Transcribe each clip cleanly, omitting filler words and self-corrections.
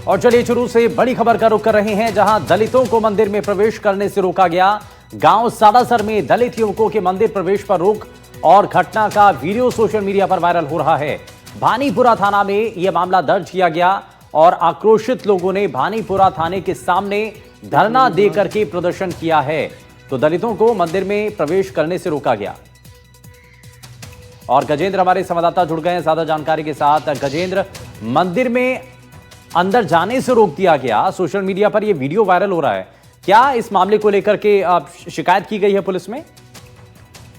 और चलिए शुरू से बड़ी खबर का रुख कर रहे हैं, जहां दलितों को मंदिर में प्रवेश करने से रोका गया। गांव साड़ासर में दलित युवकों के मंदिर प्रवेश पर रोक और घटना का वीडियो सोशल मीडिया पर वायरल हो रहा है। भानीपुरा थाना में यह मामला दर्ज किया गया और आक्रोशित लोगों ने भानीपुरा थाने के सामने धरना देकर के प्रदर्शन किया है। तो दलितों को मंदिर में प्रवेश करने से रोका गया। और गजेंद्र हमारे संवाददाता जुड़ गए हैं ज्यादा जानकारी के साथ। गजेंद्र, मंदिर में अंदर जाने से रोक दिया गया, सोशल मीडिया पर यह वीडियो वायरल हो रहा है। क्या इस मामले को लेकर के शिकायत की गई है पुलिस में?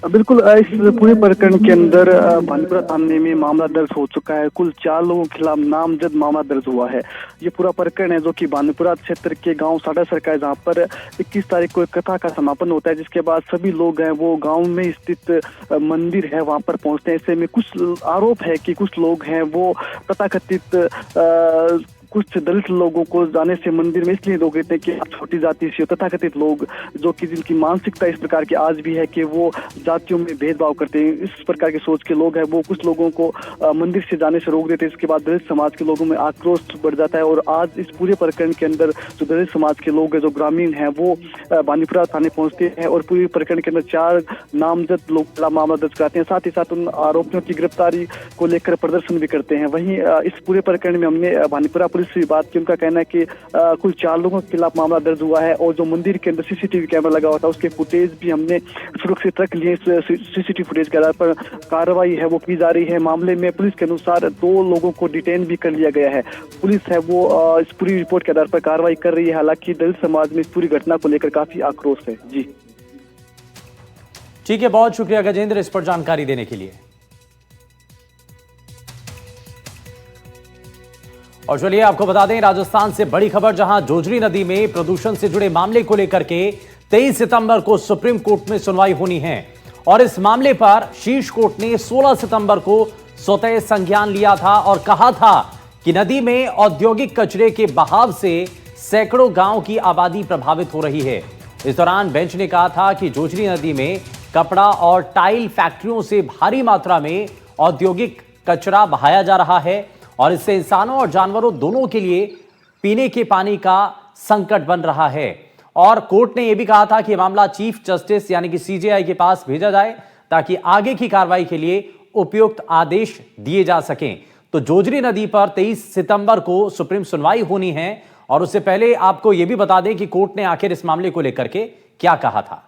बिल्कुल, इस पूरे प्रकरण के अंदर भानीपुरा थाने में मामला दर्ज हो चुका है। कुल 4 लोगों के खिलाफ नामजद मामला दर्ज हुआ है। ये पूरा प्रकरण है जो कि भानीपुरा क्षेत्र के गांव साड़ासर का है, जहां पर 21 तारीख को एक कथा का समापन होता है, जिसके बाद सभी लोग हैं वो गांव में स्थित मंदिर है वहां पर पहुंचते हैं। ऐसे में कुछ आरोप है कि कुछ लोग हैं वो तथाकथित कुछ दलित लोगों को जाने से मंदिर में इसलिए रोक देते हैं कि छोटी जाति से तथाकथित लोग जो कि जिनकी मानसिकता इस प्रकार की आज भी है कि वो जातियों में भेदभाव करते हैं, इस प्रकार की सोच के लोग हैं वो कुछ लोगों को मंदिर से जाने से रोक देते हैं। इसके बाद दलित समाज के लोगों में आक्रोश बढ़ जाता है और आज इस पूरे प्रकरण के अंदर जो दलित समाज के लोग हैं, जो ग्रामीण हैं, वो भानीपुरा थाने पहुंचते हैं और पूरे प्रकरण के अंदर 4 नामजद लोग मामला दर्ज कराते हैं। साथ ही साथ उन आरोपियों की गिरफ्तारी को लेकर प्रदर्शन भी करते हैं। वहीं इस पूरे प्रकरण में हमने भानीपुरा से बात की। उनका कहना है कि कुल 4 लोगों के खिलाफ मामला दर्ज हुआ है और जो मंदिर के अंदर सीसीटीवी कैमरा लगा हुआ था उसके फुटेज भी हमने सुरक्षित रख लिए। सीसीटीवी फुटेज के आधार पर कार्रवाई है वो की जा रही है। मामले में पुलिस के अनुसार 2 लोगों को डिटेन भी कर लिया गया है। पुलिस है वो इस पूरी रिपोर्ट के आधार पर कार्रवाई कर रही है। हालांकि दलित समाज में इस पूरी घटना को लेकर काफी आक्रोश है। जी ठीक है, बहुत शुक्रिया गजेंद्र इस पर जानकारी देने के लिए। और चलिए आपको बता दें राजस्थान से बड़ी खबर, जहां जोजरी नदी में प्रदूषण से जुड़े मामले को लेकर के 23 सितंबर को सुप्रीम कोर्ट में सुनवाई होनी है। और इस मामले पर शीर्ष कोर्ट ने 16 सितंबर को स्वतः संज्ञान लिया था और कहा था कि नदी में औद्योगिक कचरे के बहाव से सैकड़ों गांव की आबादी प्रभावित हो रही है। इस दौरान बेंच ने कहा था कि जोजरी नदी में कपड़ा और टाइल फैक्ट्रियों से भारी मात्रा में औद्योगिक कचरा बहाया जा रहा है और इससे इंसानों और जानवरों दोनों के लिए पीने के पानी का संकट बन रहा है। और कोर्ट ने यह भी कहा था कि मामला चीफ जस्टिस यानी कि सीजेआई के पास भेजा जाए ताकि आगे की कार्रवाई के लिए उपयुक्त आदेश दिए जा सकें। तो जोजरी नदी पर 23 सितंबर को सुप्रीम सुनवाई होनी है और उससे पहले आपको यह भी बता दें कि कोर्ट ने आखिर इस मामले को लेकर के क्या कहा था।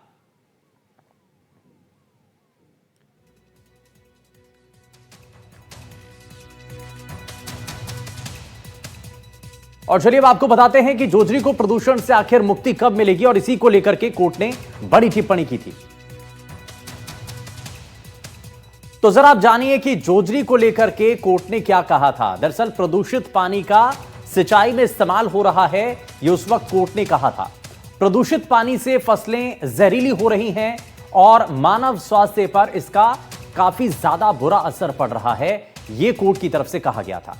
और चलिए अब आपको बताते हैं कि जोजरी को प्रदूषण से आखिर मुक्ति कब मिलेगी और इसी को लेकर के कोर्ट ने बड़ी टिप्पणी की थी। तो जरा आप जानिए कि जोजरी को लेकर के कोर्ट ने क्या कहा था। दरअसल प्रदूषित पानी का सिंचाई में इस्तेमाल हो रहा है, यह उस वक्त कोर्ट ने कहा था। प्रदूषित पानी से फसलें जहरीली हो रही हैं और मानव स्वास्थ्य पर इसका काफी ज्यादा बुरा असर पड़ रहा है, यह कोर्ट की तरफ से कहा गया था।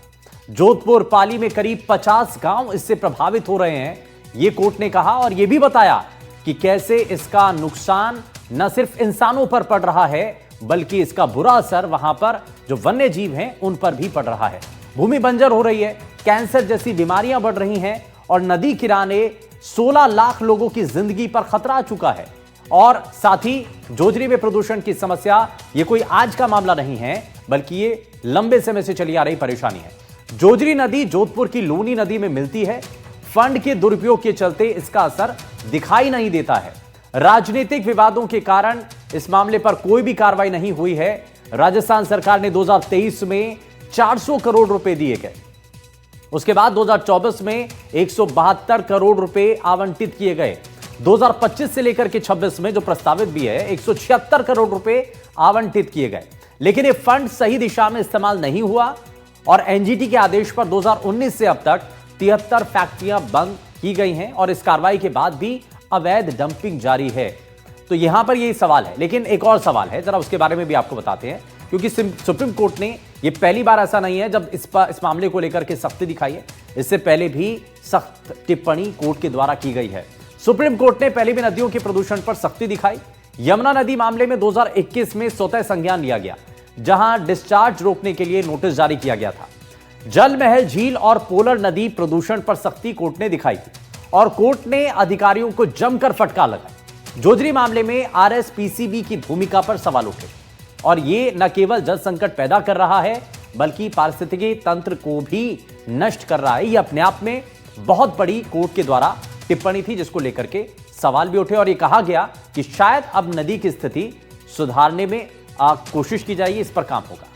जोधपुर पाली में करीब 50 गांव इससे प्रभावित हो रहे हैं, यह कोर्ट ने कहा और यह भी बताया कि कैसे इसका नुकसान न सिर्फ इंसानों पर पड़ रहा है बल्कि इसका बुरा असर वहां पर जो वन्य जीव हैं उन पर भी पड़ रहा है। भूमि बंजर हो रही है, कैंसर जैसी बीमारियां बढ़ रही हैं और नदी किनारे 16 लाख लोगों की जिंदगी पर खतरा आ चुका है। और साथ ही जोजरी में प्रदूषण की समस्या यह कोई आज का मामला नहीं है बल्कि ये लंबे समय से चली आ रही परेशानी है। जोजरी नदी जोधपुर की लूनी नदी में मिलती है। फंड के दुरुपयोग के चलते इसका असर दिखाई नहीं देता है। राजनीतिक विवादों के कारण इस मामले पर कोई भी कार्रवाई नहीं हुई है। राजस्थान सरकार ने 2023 में 400 करोड़ रुपए दिए गए, उसके बाद 2024 में 172 करोड़ रुपए आवंटित किए गए। 2025 से लेकर के 26 में जो प्रस्तावित भी है 176 करोड़ रुपए आवंटित किए गए, लेकिन ये फंड सही दिशा में इस्तेमाल नहीं हुआ और एनजीटी के आदेश पर 2019 से अब तक 73 फैक्ट्रियां बंद की गई हैं और इस कार्रवाई के बाद भी अवैध डंपिंग जारी है। तो यहां पर यही सवाल है, लेकिन एक और सवाल है, जरा उसके बारे में भी आपको बताते हैं, क्योंकि सुप्रीम कोर्ट ने ये पहली बार ऐसा नहीं है जब इस मामले को लेकर के सख्ती दिखाई है। इससे पहले भी सख्त टिप्पणी कोर्ट के द्वारा की गई है। सुप्रीम कोर्ट ने पहले भी नदियों के प्रदूषण पर सख्ती दिखाई। यमुना नदी मामले में 2021 में स्वतः संज्ञान लिया गया, जहां डिस्चार्ज रोकने के लिए नोटिस जारी किया गया था। जल महल झील और पोलर नदी प्रदूषण पर सख्ती कोर्ट ने दिखाई थी और कोर्ट ने अधिकारियों को जमकर फटकार लगाया। जोजरी मामले में आरएसपीसीबी की भूमिका पर सवाल उठे और यह न केवल जल संकट पैदा कर रहा है बल्कि पारिस्थितिकी तंत्र को भी नष्ट कर रहा है। यह अपने आप में बहुत बड़ी कोर्ट के द्वारा टिप्पणी थी जिसको लेकर के सवाल भी उठे और यह कहा गया कि शायद अब नदी की स्थिति सुधारने में कोशिश की जाएगी, इस पर काम होगा।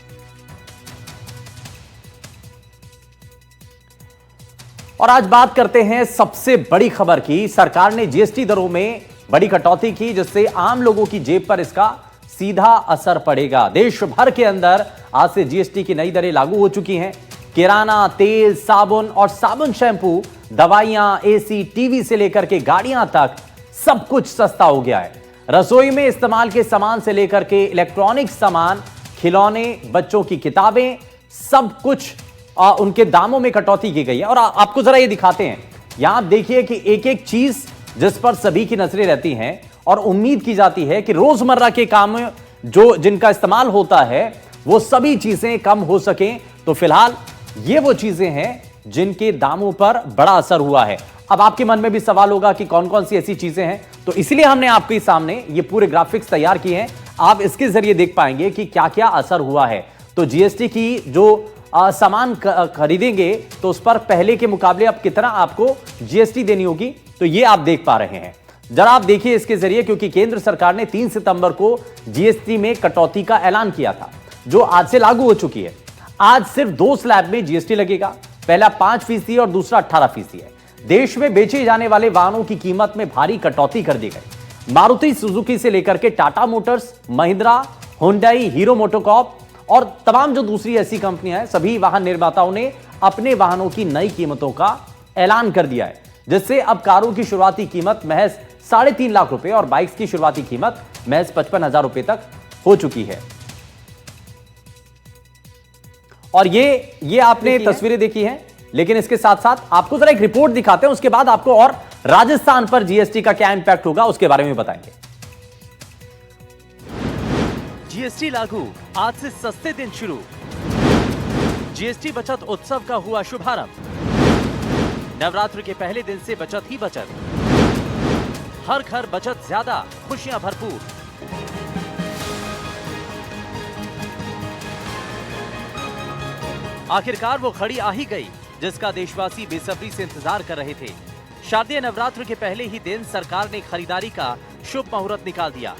और आज बात करते हैं सबसे बड़ी खबर की। सरकार ने जीएसटी दरों में बड़ी कटौती की जिससे आम लोगों की जेब पर इसका सीधा असर पड़ेगा। देश भर के अंदर आज से जीएसटी की नई दरें लागू हो चुकी हैं। किराना, तेल, साबुन और साबुन शैंपू, दवाइयां, एसी, टीवी से लेकर के गाड़ियां तक सब कुछ सस्ता हो गया है। रसोई में इस्तेमाल के सामान से लेकर के इलेक्ट्रॉनिक सामान, खिलौने, बच्चों की किताबें, सब कुछ उनके दामों में कटौती की गई है। और आपको जरा ये दिखाते हैं, यहां आप देखिए कि एक एक चीज जिस पर सभी की नजरें रहती हैं और उम्मीद की जाती है कि रोजमर्रा के काम जो जिनका इस्तेमाल होता है वो सभी चीजें कम हो सकें। तो फिलहाल ये वो चीजें हैं जिनके दामों पर बड़ा असर हुआ है। अब आपके मन में भी सवाल होगा कि कौन कौन सी ऐसी चीजें हैं, तो इसलिए हमने आपके सामने ये पूरे ग्राफिक्स तैयार किए हैं। आप इसके जरिए देख पाएंगे कि क्या क्या असर हुआ है। तो जीएसटी की जो सामान खरीदेंगे तो उस पर पहले के मुकाबले अब कितना आपको जीएसटी देनी होगी, तो ये आप देख पा रहे हैं। जरा आप देखिए इसके जरिए, क्योंकि केंद्र सरकार ने 3 सितंबर को जीएसटी में कटौती का ऐलान किया था जो आज से लागू हो चुकी है। आज सिर्फ 2 स्लैब में जीएसटी लगेगा, पहला 5% और दूसरा 18% है। देश में बेचे जाने वाले वाहनों की कीमत में भारी कटौती कर दी गई। मारुति सुजुकी से लेकर के Tata Motors, Mahindra, Hyundai, hero MotoCorp और तमाम जो दूसरी ऐसी कंपनियां हैं, सभी वाहन निर्माताओं ने अपने वाहनों की नई कीमतों का ऐलान कर दिया है, जिससे अब कारों की शुरुआती कीमत महज 3.5 लाख रुपए और बाइक्स की शुरुआती कीमत महज 55,000 रुपए तक हो चुकी है। और ये आपने तस्वीरें देखी हैं, लेकिन इसके साथ साथ आपको जरा एक रिपोर्ट दिखाते हैं, उसके बाद आपको और राजस्थान पर जीएसटी का क्या इंपैक्ट होगा उसके बारे में बताएंगे। जीएसटी लागू, आज से सस्ते दिन शुरू। जीएसटी बचत उत्सव का हुआ शुभारंभ। नवरात्र के पहले दिन से बचत ही बचत। हर घर बचत ज्यादा, खुशियां भरपूर। आखिरकार वो घड़ी आ ही गई जिसका देशवासी बेसब्री से इंतजार कर रहे थे। शारदीय नवरात्र के पहले ही दिन सरकार ने खरीदारी का शुभ मुहूर्त निकाल दिया।